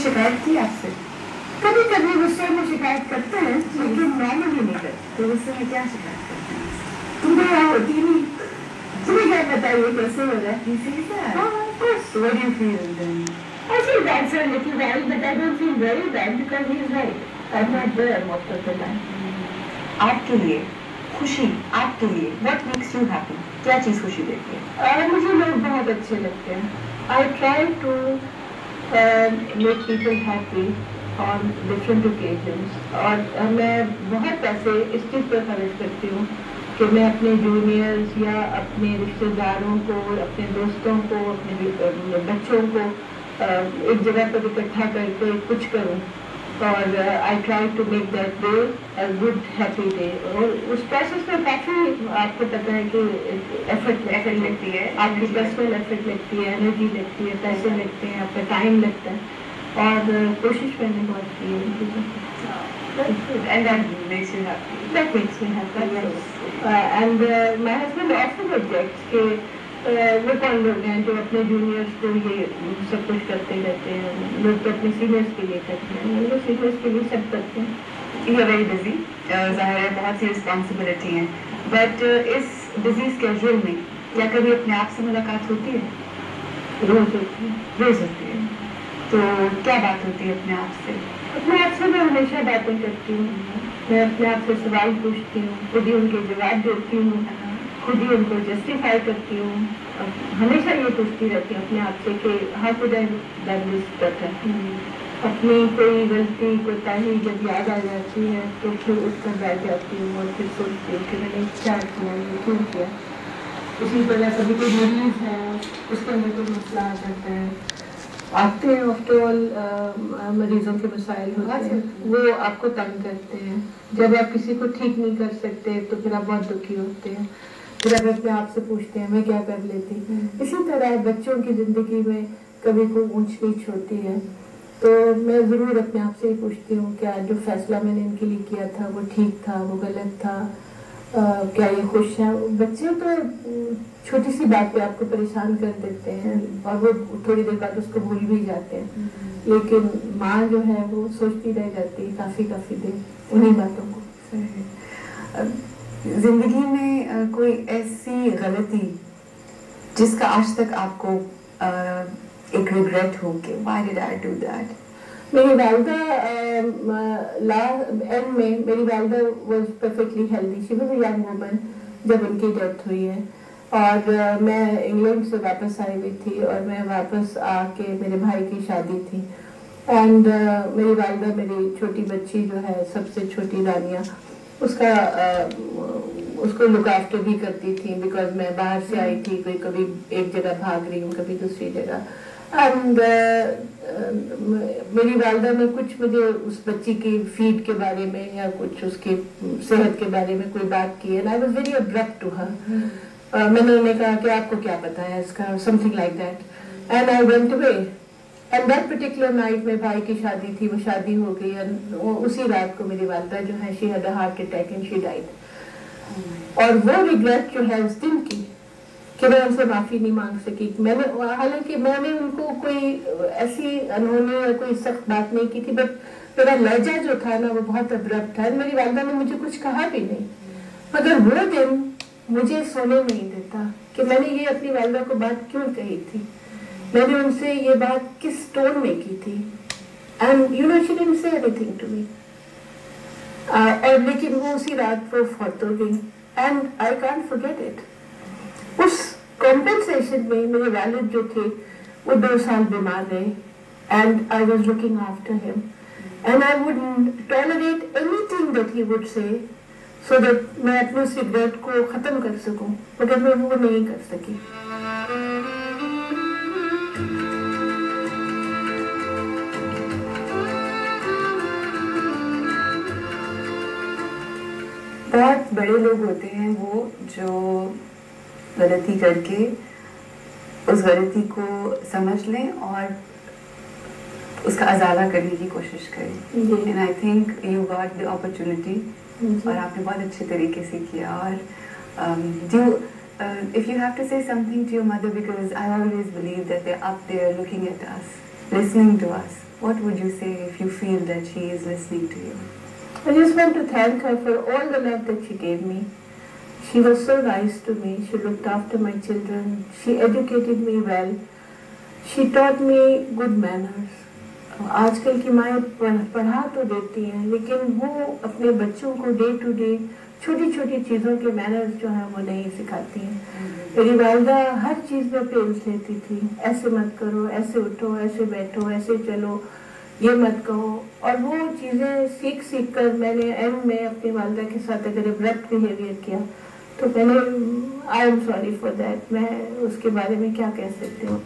शिकायत की आपसे? कभी कभी गुस्से में शिकायत करते हैं, लेकिन नॉर्मली नहीं करते. तो गुस्से में क्या शिकायत करते हैं? तुम्हें यहाँ होती नहीं, तुम्हें क्या बताइए कैसे हो रहा है. He says that. Of course. So what do you feel then? I feel bad for a little while, but I don't feel very bad because he's right. I'm not there most of the time. आपके लिए खुशी, आपके लिए what makes you happy? क्या चीज खुशी देती है? मुझे लोग बहुत अच्छे लगते हैं. I try to make people happy on different occasions. और मैं बहुत पैसे इस चीज़ पर खर्च करती हूँ कि मैं अपने जूनियर्स या अपने रिश्तेदारों को, अपने दोस्तों को, अपने बच्चों को एक जगह पर इकट्ठा करके कुछ करूँ. और I try to make that day a good happy day. और उस प्रोसेस में काफ़ी आपको पता है कि एफर्ट लगती है, आपकी पर्सनल एफर्ट लगती है, एनर्जी लगती है, पैसे लगते हैं, आपका टाइम लगता है. और कोशिश मैंने बहुत की है इन चीज़ों की. And that makes you happy. That makes me happy, yes. And my husband often objects कि वो कौन लोग हैं जो अपने जूनियर्स को ये सब कुछ करते रहते हैं. लोग तो अपने सीनियर्स के लिए करते हैं, वो सीनियर्स के लिए सब करते हैं. You are very busy. ज़ाहिर है बहुत सी रिस्पॉन्सिबिलिटी हैं. बट इस बिजी स्केड्यूल में क्या कभी अपने आप से मुलाकात होती है? रोज होती है. रोज होती है. तो क्या बात होती है अपने आप से? अपने आप से मैं हमेशा बातें करती हूँ. मैं अपने आप से सवाल पूछती हूँ, खुद ही उनके जवाब देती हूँ, खुद ही उनको जस्टिफाई करती हूँ. हमेशा ये पूछती रहती हूँ अपने आप से कि how could I done this better. अपनी कोई गलती कोताही जब याद आ जाती है तो फिर उठकर बैठ जाती हूँ और फिर सोचती हूँ कि मैंने क्या किया, ये क्यों किया. उसी तरह कभी कोई मरीज है, उसके अंदर कोई मसला आ जाता है. आते हैं आफ्टर ऑल मरीजों के मसाइल होते हैं, वो आपको तंग करते हैं. जब आप किसी को ठीक नहीं कर सकते तो फिर आप बहुत दुखी होते हैं. फिर आप अपने आप से पूछते हैं मैं क्या कर लेती. इसी तरह बच्चों की जिंदगी में कभी कोई ऊंच नीच होती है तो मैं ज़रूर अपने आप से ही पूछती हूँ क्या जो फैसला मैंने इनके लिए किया था वो ठीक था, वो गलत था. क्या ये खुश हैं. बच्चे तो छोटी सी बात पे आपको परेशान कर देते हैं और वो थोड़ी देर बाद उसको भूल भी जाते हैं. लेकिन माँ जो है वो सोचती रह जाती है काफ़ी देर उन्हीं बातों को. जिंदगी में कोई ऐसी गलती जिसका आज तक आपको एक रिग्रेट हो कि why did I do that? मेरी वालदा एंड में मेरी वालदा was perfectly healthy. She was a young woman जब उनकी डेथ हुई है. और मैं इंग्लैंड से वापस आई हुई थी और मैं वापस आके मेरे भाई की शादी थी. एंड मेरी वालदा मेरी छोटी बच्ची जो है सबसे छोटी रानिया उसका उसको लुक आफ्टर भी करती थी बिकॉज मैं बाहर से आई थी. कोई कभी एक जगह भाग रही हूँ, कभी दूसरी जगह. एंड मेरी वालदा ने कुछ मुझे उस बच्ची की फीड के बारे में या कुछ उसकी सेहत के बारे में कोई बात की है. I was very abrupt to her. मैंने उन्हें कहा कि आपको क्या पता है इसका, something like that. And I went away. And that particular night मेरे भाई की शादी थी, वो शादी हो गई. उसी रात को मेरी वालदा जो है she had a heart attack and she died. और वो रिग्रेट जो है उस दिन की कि मैं उनसे माफी नहीं मांग सकी. मैंने हालांकि मैंने उनको कोई ऐसी अनहोनी या कोई सख्त बात नहीं की थी बट मेरा लहजा जो था ना वो बहुत अब्रप्ट था. मेरी वालदा ने मुझे कुछ कहा भी नहीं मगर वो दिन मुझे सोने नहीं देता कि मैंने ये अपनी वालदा को बात क्यों कही थी, मैंने उनसे ये बात किस टोन में की थी. And you know she didn't say anything to me. और लेकिन वो उसी रात वो फौत हो गई. And I can't forget it. उस कॉम्पेंसेशन में मेरे वालिद जो थे वो 2 साल बीमार रहे and I was looking after him and I wouldn't tolerate anything that he would say so that मैं अपने उस रिग्रेट को ख़त्म कर सकूं, मगर मैं वो नहीं कर सकी. बहुत बड़े लोग होते हैं वो जो गलती करके उस गलती को समझ लें और उसका अजाला करने की कोशिश करें. And I think you got the opportunity और आपने बहुत अच्छे तरीके से किया. और if you have to say something to your mother, because I always believe that they're up there looking at us, listening to us, What would you say if you feel that she is listening to you? I just want to thank her for all the love that she gave me. She was so nice to me. She looked after my children. She educated me well. She taught me good manners. आजकल की माएँ पढ़ा तो देती हैं, लेकिन वो अपने बच्चों को डे टू डे छोटी छोटी चीज़ों के मैनर्स जो हैं वो नहीं सिखाती हैं। मेरी वालिदा हर चीज़ में पेल्स लेती थी, ऐसे मत करो, ऐसे उठो, ऐसे बैठो, ऐसे चलो, ये मत कहो। और वो चीज़ें सीख सीख कर मैंने एंड में अपनी वालिदा के साथ अगर एब्रप्ट बिहेवियर किया तो मैंने I am sorry for that, मैं उसके बारे में क्या कह सकती हूँ।